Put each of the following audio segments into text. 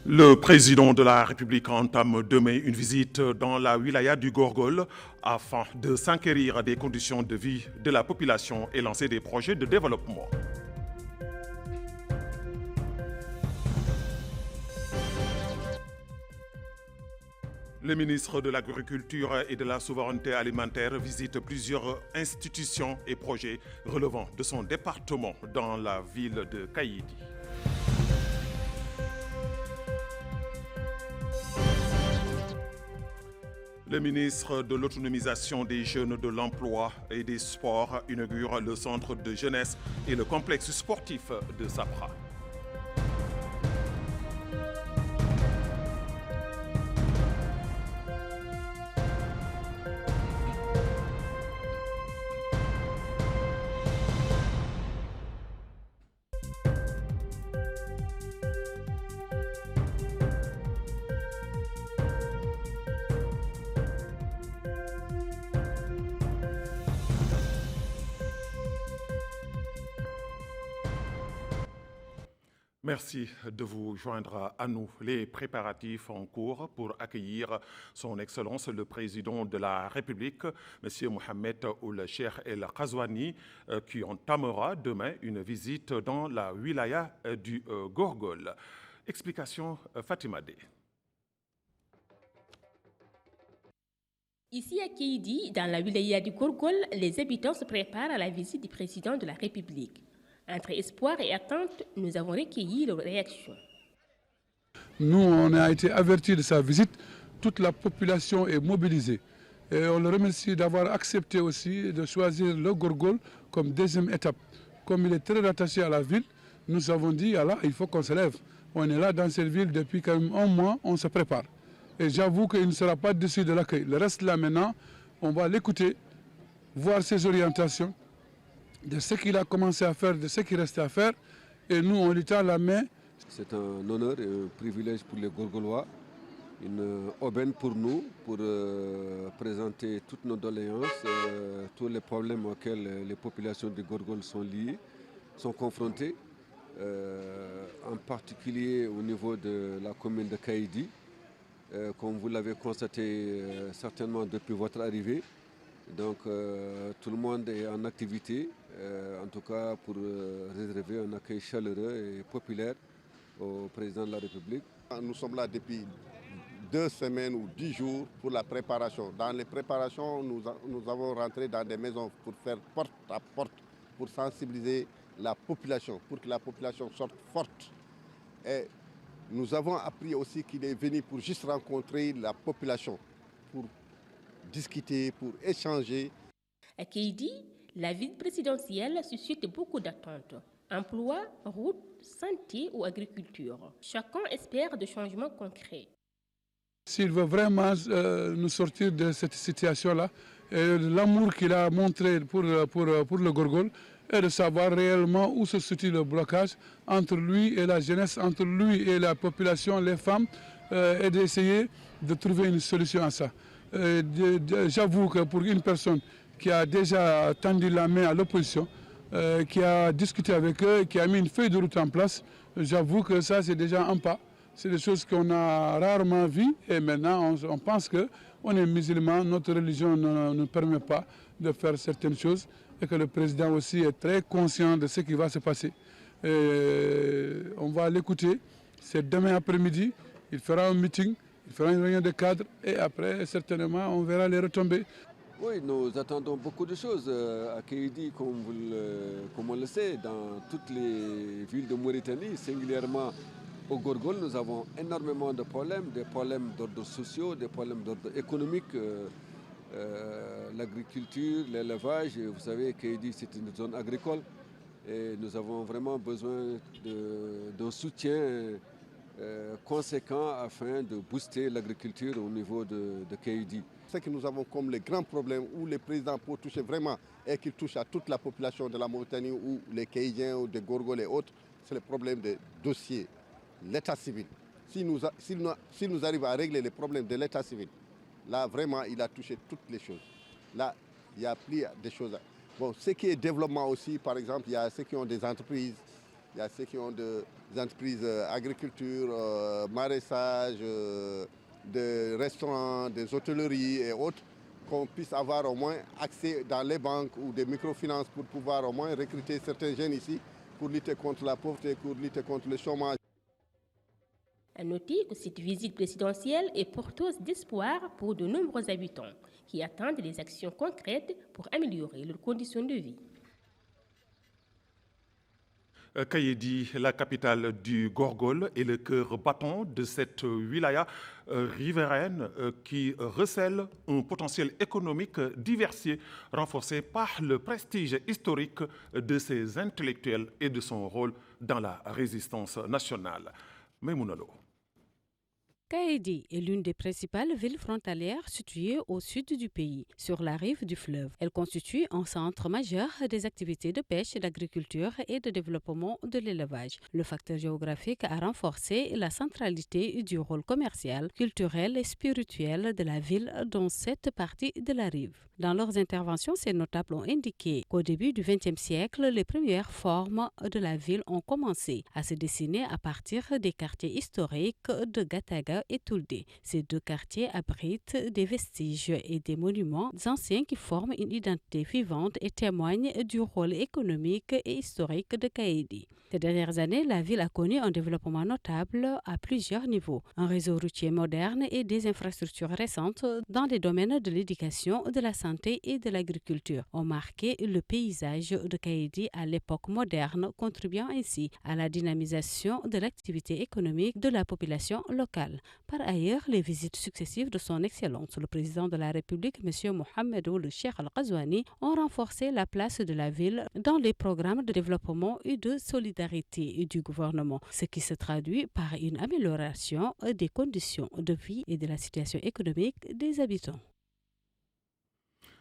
Le président de la République entame demain une visite dans la wilaya du Gorgol afin de s'enquérir des conditions de vie de la population et lancer des projets de développement. Le ministre de l'Agriculture et de la Souveraineté alimentaire visite plusieurs institutions et projets relevant de son département dans la ville de Kaïdi. Le ministre de l'Autonomisation des jeunes, de l'Emploi et des Sports inaugure le centre de jeunesse et le complexe sportif de Sapra. Merci de vous joindre à nous. Les préparatifs en cours pour accueillir son Excellence le Président de la République, M. Mohamed Ould Cheikh El Ghazouani, qui entamera demain une visite dans la wilaya du Gorgol. Explication Fatima D. Ici à Kéidi, dans la wilaya du Gorgol, les habitants se préparent à la visite du Président de la République. Entre espoir et attente, nous avons recueilli leurs réactions. Nous, on a été avertis de sa visite. Toute la population est mobilisée. Et on le remercie d'avoir accepté aussi de choisir le Gorgol comme deuxième étape. Comme il est très rattaché à la ville, nous avons dit, alors, il faut qu'on se lève. On est là dans cette ville depuis quand même un mois, on se prépare. Et j'avoue qu'il ne sera pas déçu de l'accueil. Le reste là maintenant, on va l'écouter, voir ses orientations, de ce qu'il a commencé à faire, de ce qu'il reste à faire. Et nous, on lui tend la main. C'est un honneur et un privilège pour les Gorgolois, une aubaine pour nous, pour présenter toutes nos doléances, tous les problèmes auxquels les populations de Gorgol sont liées, sont confrontées, en particulier au niveau de la commune de Kaïdi, comme vous l'avez constaté certainement depuis votre arrivée. Donc tout le monde est en activité, en tout cas pour réserver un accueil chaleureux et populaire au président de la République. Nous sommes là depuis 2 semaines ou 10 jours pour la préparation. Dans les préparations, nous avons rentré dans des maisons pour faire porte à porte, pour sensibiliser la population, pour que la population sorte forte. Et nous avons appris aussi qu'il est venu pour juste rencontrer la population, pour discuter, pour échanger. À Kéidi, la ville présidentielle suscite beaucoup d'attentes. Emploi, route, santé ou agriculture. Chacun espère de changements concrets. S'il veut vraiment nous sortir de cette situation-là, l'amour qu'il a montré pour le Gorgol, et de savoir réellement où se situe le blocage entre lui et la jeunesse, entre lui et la population, les femmes, et d'essayer de trouver une solution à ça. J'avoue que pour une personne qui a déjà tendu la main à l'opposition, qui a discuté avec eux, qui a mis une feuille de route en place, j'avoue que ça c'est déjà un pas. C'est des choses qu'on a rarement vues et maintenant on pense qu'on est musulman, notre religion ne nous permet pas de faire certaines choses et que le président aussi est très conscient de ce qui va se passer. On va l'écouter, c'est demain après-midi, il fera un meeting, il fera une réunion de cadre et après certainement on verra les retombées. Oui, nous attendons beaucoup de choses à Kéidi, comme on le sait, dans toutes les villes de Mauritanie, singulièrement au Gorgol, nous avons énormément de problèmes, des problèmes d'ordre social, des problèmes d'ordre économique, l'agriculture, l'élevage. Vous savez, Kéidi, c'est une zone agricole et nous avons vraiment besoin d'un soutien conséquent afin de booster l'agriculture au niveau de Kéidi. Ce que nous avons comme les grands problèmes où le président peut toucher vraiment et qu'il touche à toute la population de la Mauritanie ou les Kéidiens ou des Gorgol et autres, c'est le problème des dossiers, l'état civil. S'il nous arrive à régler les problèmes de l'état civil, là vraiment il a touché toutes les choses. Là, il n'y a plus des choses. Bon, ce qui est développement aussi, par exemple, il y a ceux qui ont des entreprises, il y a ceux qui ont des entreprises agriculture, maraîchage, des restaurants, des hôtelleries et autres, qu'on puisse avoir au moins accès dans les banques ou des microfinances pour pouvoir au moins recruter certains jeunes ici pour lutter contre la pauvreté, pour lutter contre le chômage. À noter que cette visite présidentielle est porteuse d'espoir pour de nombreux habitants qui attendent des actions concrètes pour améliorer leurs conditions de vie. Kayedi, la capitale du Gorgol, est le cœur battant de cette wilaya riveraine qui recèle un potentiel économique diversifié, renforcé par le prestige historique de ses intellectuels et de son rôle dans la résistance nationale. Memounalo. Kayedi est l'une des principales villes frontalières situées au sud du pays, sur la rive du fleuve. Elle constitue un centre majeur des activités de pêche, d'agriculture et de développement de l'élevage. Le facteur géographique a renforcé la centralité du rôle commercial, culturel et spirituel de la ville dans cette partie de la rive. Dans leurs interventions, ces notables ont indiqué qu'au début du XXe siècle, les premières formes de la ville ont commencé à se dessiner à partir des quartiers historiques de Gataga et Tuldé. Ces deux quartiers abritent des vestiges et des monuments anciens qui forment une identité vivante et témoignent du rôle économique et historique de Kayedi. Ces dernières années, la ville a connu un développement notable à plusieurs niveaux. Un réseau routier moderne et des infrastructures récentes dans les domaines de l'éducation, de la santé et de l'agriculture ont marqué le paysage de Kayedi à l'époque moderne, contribuant ainsi à la dynamisation de l'activité économique de la population locale. Par ailleurs, les visites successives de son Excellence, le président de la République, M. Mohamed Ould Cheikh Al-Ghazouani, ont renforcé la place de la ville dans les programmes de développement et de solidarité du gouvernement, ce qui se traduit par une amélioration des conditions de vie et de la situation économique des habitants.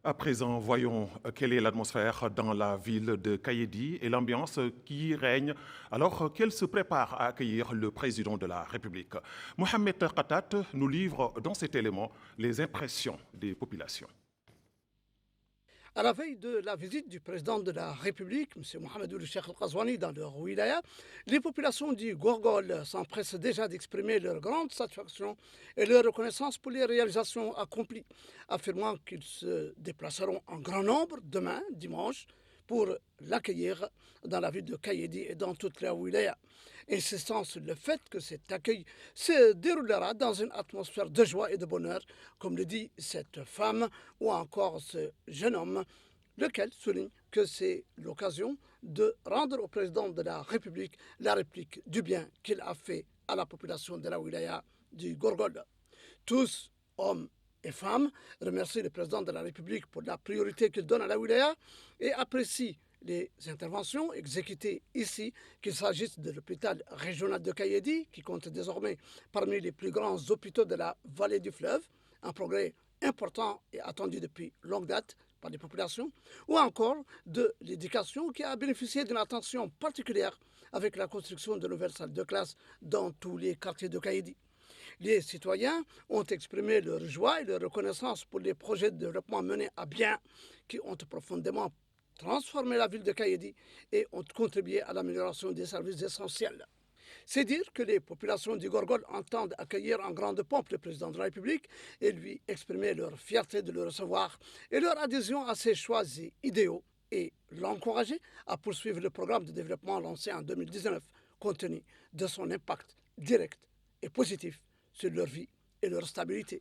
À présent, voyons quelle est l'atmosphère dans la ville de Kayedi et l'ambiance qui règne alors qu'elle se prépare à accueillir le président de la République. Mohamed Khatat nous livre dans cet élément les impressions des populations. À la veille de la visite du président de la République, M. Mohamed Ould Cheikh Al-Ghazouani, dans leur wilaya, les populations du Gorgol s'empressent déjà d'exprimer leur grande satisfaction et leur reconnaissance pour les réalisations accomplies, affirmant qu'ils se déplaceront en grand nombre demain, dimanche, pour l'accueillir dans la ville de Kayedi et dans toute la wilaya, insistant sur le fait que cet accueil se déroulera dans une atmosphère de joie et de bonheur, comme le dit cette femme ou encore ce jeune homme, lequel souligne que c'est l'occasion de rendre au président de la réplique du bien qu'il a fait à la population de la wilaya du Gorgol. Tous, hommes et femmes, remercient le président de la République pour la priorité qu'il donne à la wilaya et apprécient les interventions exécutées ici, qu'il s'agisse de l'hôpital régional de Kayedi, qui compte désormais parmi les plus grands hôpitaux de la vallée du fleuve, un progrès important et attendu depuis longue date par les populations, ou encore de l'éducation qui a bénéficié d'une attention particulière avec la construction de nouvelles salles de classe dans tous les quartiers de Kayedi. Les citoyens ont exprimé leur joie et leur reconnaissance pour les projets de développement menés à bien qui ont profondément transformé la ville de Kayedi et ont contribué à l'amélioration des services essentiels. C'est dire que les populations du Gorgol entendent accueillir en grande pompe le président de la République et lui exprimer leur fierté de le recevoir et leur adhésion à ses choix et idéaux et l'encourager à poursuivre le programme de développement lancé en 2019 compte tenu de son impact direct et positif sur leur vie et leur stabilité.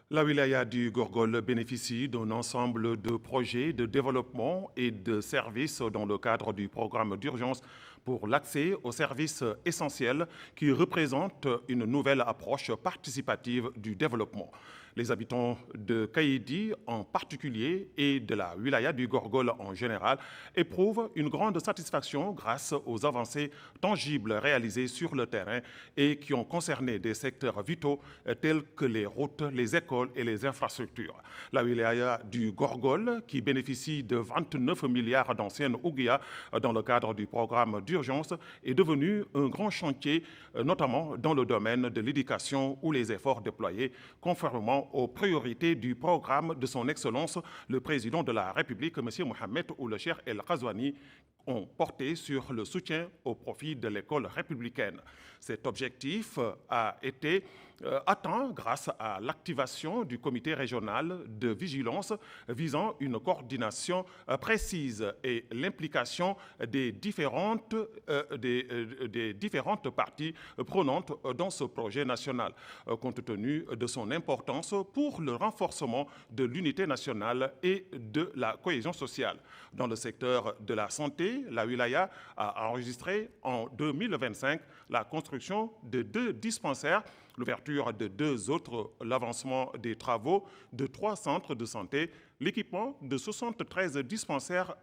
La wilaya du Gorgol bénéficie d'un ensemble de projets de développement et de services dans le cadre du programme d'urgence pour l'accès aux services essentiels qui représente une nouvelle approche participative du développement. Les habitants de Kayedi en particulier et de la wilaya du Gorgol en général éprouvent une grande satisfaction grâce aux avancées tangibles réalisées sur le terrain et qui ont concerné des secteurs vitaux tels que les routes, les écoles et les infrastructures. La wilaya du Gorgol, qui bénéficie de 29 milliards d'anciennes ouguiya dans le cadre du programme d'urgence, est devenue un grand chantier, notamment dans le domaine de l'éducation où les efforts déployés conformément aux priorités du programme de son Excellence, le président de la République, M. Mohamed Ould Cheikh Al-Ghazouani, ont porté sur le soutien au profit de l'école républicaine. Cet objectif a été atteint grâce à l'activation du comité régional de vigilance visant une coordination précise et l'implication des différentes parties prenantes dans ce projet national, compte tenu de son importance pour le renforcement de l'unité nationale et de la cohésion sociale. Dans le secteur de la santé, la wilaya a enregistré en 2025 la construction de 2 dispensaires, l'ouverture de 2 autres, l'avancement des travaux de 3 centres de santé, l'équipement de 73 dispensaires,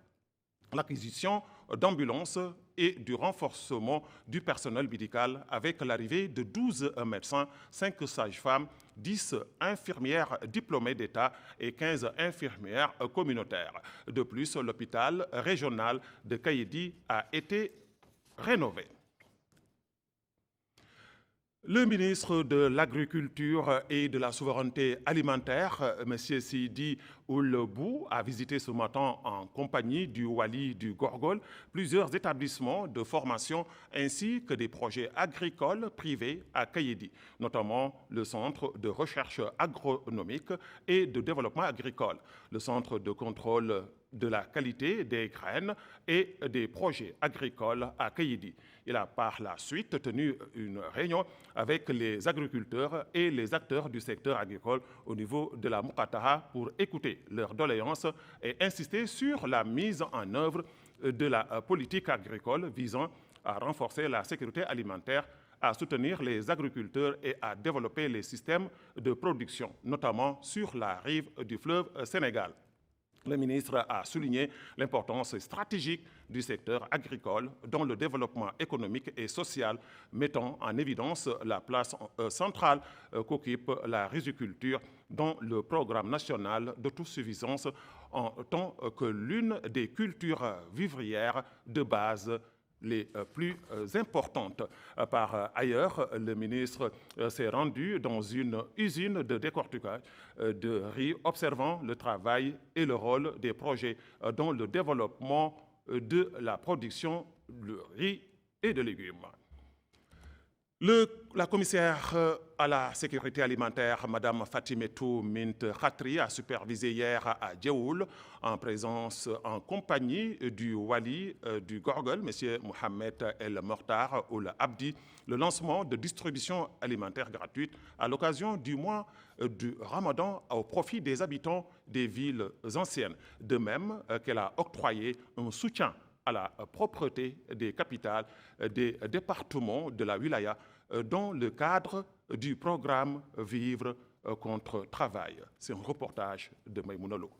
l'acquisition d'ambulances et du renforcement du personnel médical avec l'arrivée de 12 médecins, 5 sages-femmes, 10 infirmières diplômées d'État et 15 infirmières communautaires. De plus, l'hôpital régional de Kayidi a été rénové. Le ministre de l'Agriculture et de la Souveraineté alimentaire, M. Sidi Oulbou, a visité ce matin en compagnie du Wali du Gorgol plusieurs établissements de formation ainsi que des projets agricoles privés à Kayidi, notamment le Centre de recherche agronomique et de développement agricole, le Centre de contrôle de la qualité des graines et des projets agricoles à Kayidi. Il a par la suite tenu une réunion avec les agriculteurs et les acteurs du secteur agricole au niveau de la Mukataha pour écouter leurs doléances et insister sur la mise en œuvre de la politique agricole visant à renforcer la sécurité alimentaire, à soutenir les agriculteurs et à développer les systèmes de production, notamment sur la rive du fleuve Sénégal. Le ministre a souligné l'importance stratégique du secteur agricole dans le développement économique et social, mettant en évidence la place centrale qu'occupe la riziculture dans le programme national d'autosuffisance en tant que l'une des cultures vivrières de base les plus importantes. Par ailleurs, le ministre s'est rendu dans une usine de décortiquage de riz, observant le travail et le rôle des projets dans le développement de la production de riz et de légumes. La commissaire à la sécurité alimentaire, Mme Fatimetou Mint Khatri, a supervisé hier à Djeoul, en compagnie du Wali du Gorgol, M. Mohamed El Mortar Oul Abdi, le lancement de distribution alimentaire gratuite à l'occasion du mois du Ramadan au profit des habitants des villes anciennes. De même qu'elle a octroyé un soutien à la propreté des capitales des départements de la wilaya dans le cadre du programme Vivre contre Travail. C'est un reportage de Maïmounolo.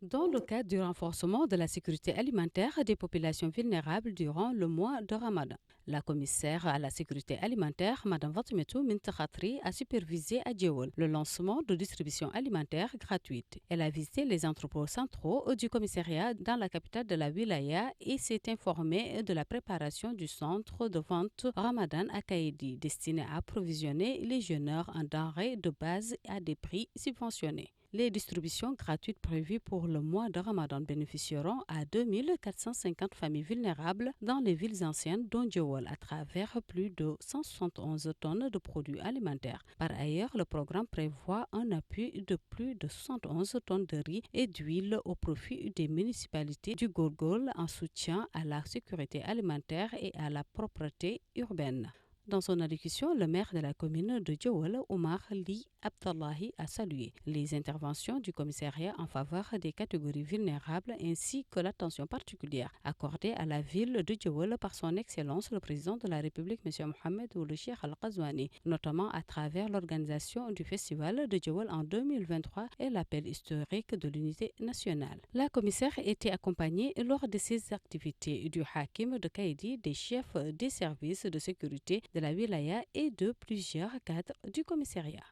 Dans le cadre du renforcement de la sécurité alimentaire des populations vulnérables durant le mois de Ramadan, la commissaire à la sécurité alimentaire, Mme Fatimetou Mint Khatri, a supervisé à Djeoul le lancement de distribution alimentaire gratuite. Elle a visité les entrepôts centraux du commissariat dans la capitale de la wilaya et s'est informée de la préparation du centre de vente Ramadan à Kayidi, destiné à approvisionner les jeûneurs en denrées de base à des prix subventionnés. Les distributions gratuites prévues pour le mois de Ramadan bénéficieront à 2450 familles vulnérables dans les villes anciennes dont Djeoul à travers plus de 171 tonnes de produits alimentaires. Par ailleurs, le programme prévoit un appui de plus de 71 tonnes de riz et d'huile au profit des municipalités du Gorgol en soutien à la sécurité alimentaire et à la propreté urbaine. Dans son allocution, le maire de la commune de Djeoul, Omar Li Abdallahi, a salué les interventions du commissariat en faveur des catégories vulnérables ainsi que l'attention particulière accordée à la ville de Djeoul par son Excellence le Président de la République, M. Mohamed Ould Cheikh Al-Qazouani, notamment à travers l'organisation du Festival de Djeoul en 2023 et l'appel historique de l'unité nationale. La commissaire était accompagnée lors de ces activités du Hakim de Kayidi, des chefs des services de sécurité de la wilaya et de plusieurs cadres du commissariat.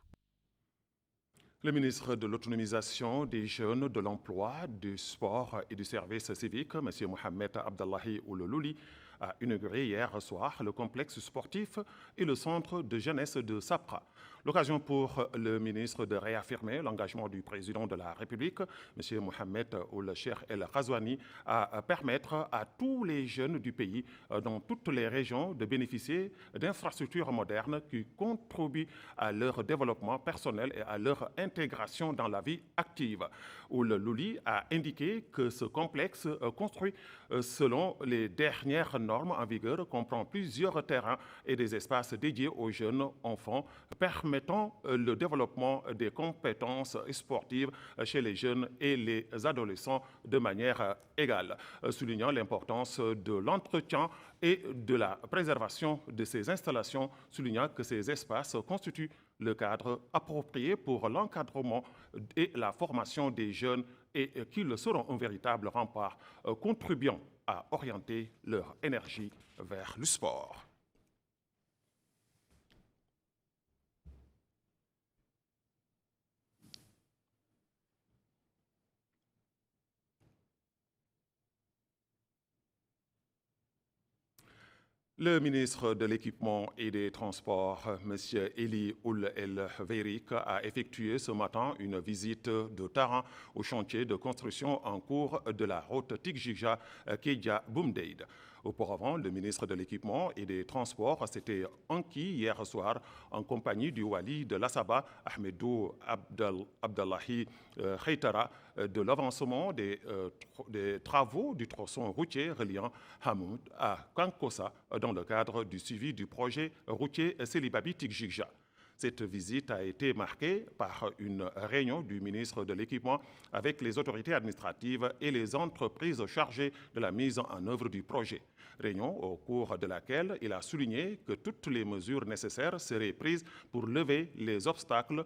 Le ministre de l'Autonomisation des jeunes, de l'emploi, du sport et du service civique, M. Mohamed Abdallahi Ouloulouli, a inauguré hier soir le complexe sportif et le centre de jeunesse de Sapra. L'occasion pour le ministre de réaffirmer l'engagement du président de la République, M. Mohamed Ould Cheikh El Ghazouani, à permettre à tous les jeunes du pays, dans toutes les régions, de bénéficier d'infrastructures modernes qui contribuent à leur développement personnel et à leur intégration dans la vie active. Ould Louli a indiqué que ce complexe construit selon les dernières normes en vigueur comprend plusieurs terrains et des espaces dédiés aux jeunes enfants, permettant le développement des compétences sportives chez les jeunes et les adolescents de manière égale, soulignant l'importance de l'entretien et de la préservation de ces installations, soulignant que ces espaces constituent le cadre approprié pour l'encadrement et la formation des jeunes et qu'ils seront un véritable rempart contribuant à orienter leur énergie vers le sport. Le ministre de l'Équipement et des Transports, M. Eli Ould El Verik, a effectué ce matin une visite de terrain au chantier de construction en cours de la route Tikjija-Kédia-Boumdeid. Auparavant, le ministre de l'Équipement et des Transports s'était enquis hier soir en compagnie du wali de l'Assaba, Ahmedou Abdallahi Khaytara, de l'avancement des travaux du tronçon routier reliant Hamoud à Kankossa dans le cadre du suivi du projet routier Sélibabi-Tikjija. Cette visite a été marquée par une réunion du ministre de l'Équipement avec les autorités administratives et les entreprises chargées de la mise en œuvre du projet. Réunion au cours de laquelle il a souligné que toutes les mesures nécessaires seraient prises pour lever les obstacles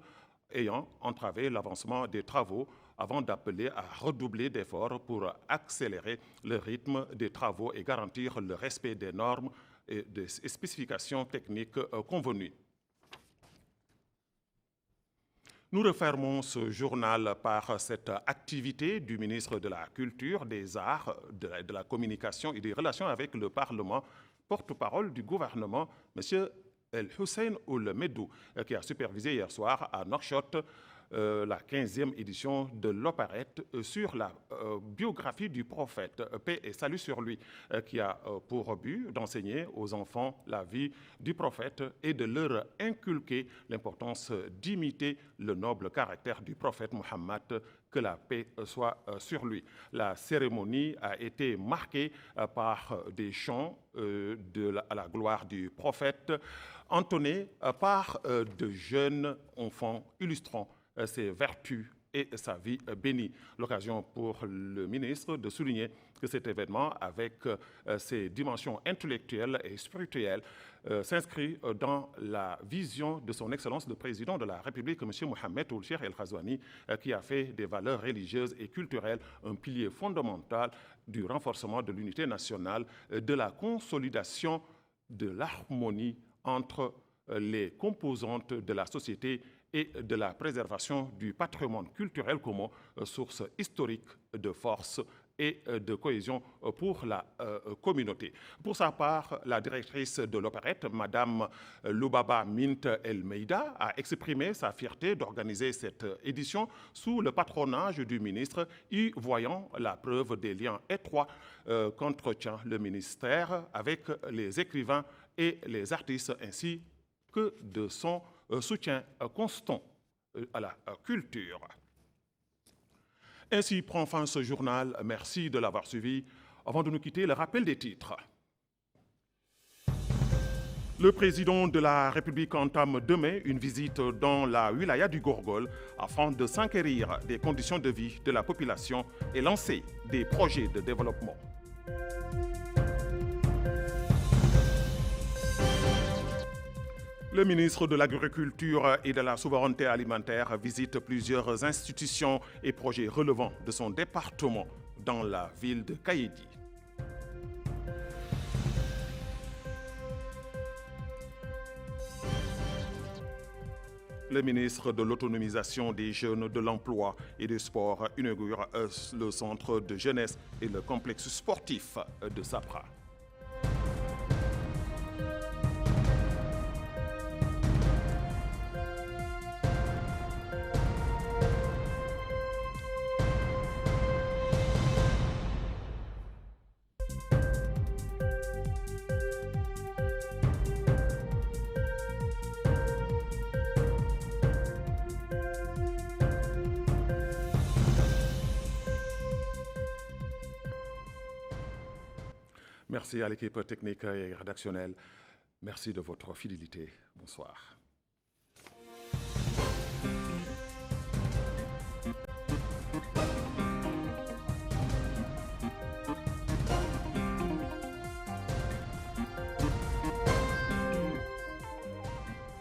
ayant entravé l'avancement des travaux avant d'appeler à redoubler d'efforts pour accélérer le rythme des travaux et garantir le respect des normes et des spécifications techniques convenues. Nous refermons ce journal par cette activité du ministre de la Culture, des Arts, de la Communication et des Relations avec le Parlement, porte-parole du gouvernement, M. El Hussein Ould Meddou, qui a supervisé hier soir à Nouakchott la 15e édition de l'opérette sur la biographie du prophète, paix et salut sur lui, qui a pour but d'enseigner aux enfants la vie du prophète et de leur inculquer l'importance d'imiter le noble caractère du prophète Mohammed, que la paix soit sur lui. La cérémonie a été marquée par des chants à la gloire du prophète, entonnés par de jeunes enfants illustrant ses vertus et sa vie bénie. L'occasion pour le ministre de souligner que cet événement, avec ses dimensions intellectuelles et spirituelles, s'inscrit dans la vision de son Excellence le Président de la République, M. Mohamed Ould Cheikh El Ghazouani, qui a fait des valeurs religieuses et culturelles un pilier fondamental du renforcement de l'unité nationale, de la consolidation de l'harmonie entre les composantes de la société et de la préservation du patrimoine culturel commun, source historique de force et de cohésion pour la communauté. Pour sa part, la directrice de l'opérette, Mme Loubaba Mint El Meïda, a exprimé sa fierté d'organiser cette édition sous le patronage du ministre, y voyant la preuve des liens étroits qu'entretient le ministère avec les écrivains et les artistes, ainsi que de son soutien constant à la culture. Ainsi prend fin ce journal. Merci de l'avoir suivi. Avant de nous quitter, le rappel des titres. Le président de la République entame demain une visite dans la wilaya du Gorgol afin de s'enquérir des conditions de vie de la population et lancer des projets de développement. Le ministre de l'Agriculture et de la Souveraineté alimentaire visite plusieurs institutions et projets relevant de son département dans la ville de Kaïdi. Le ministre de l'Autonomisation des jeunes, de l'Emploi et des Sports inaugure le centre de jeunesse et le complexe sportif de Sapra. Merci à l'équipe technique et rédactionnelle. Merci de votre fidélité. Bonsoir.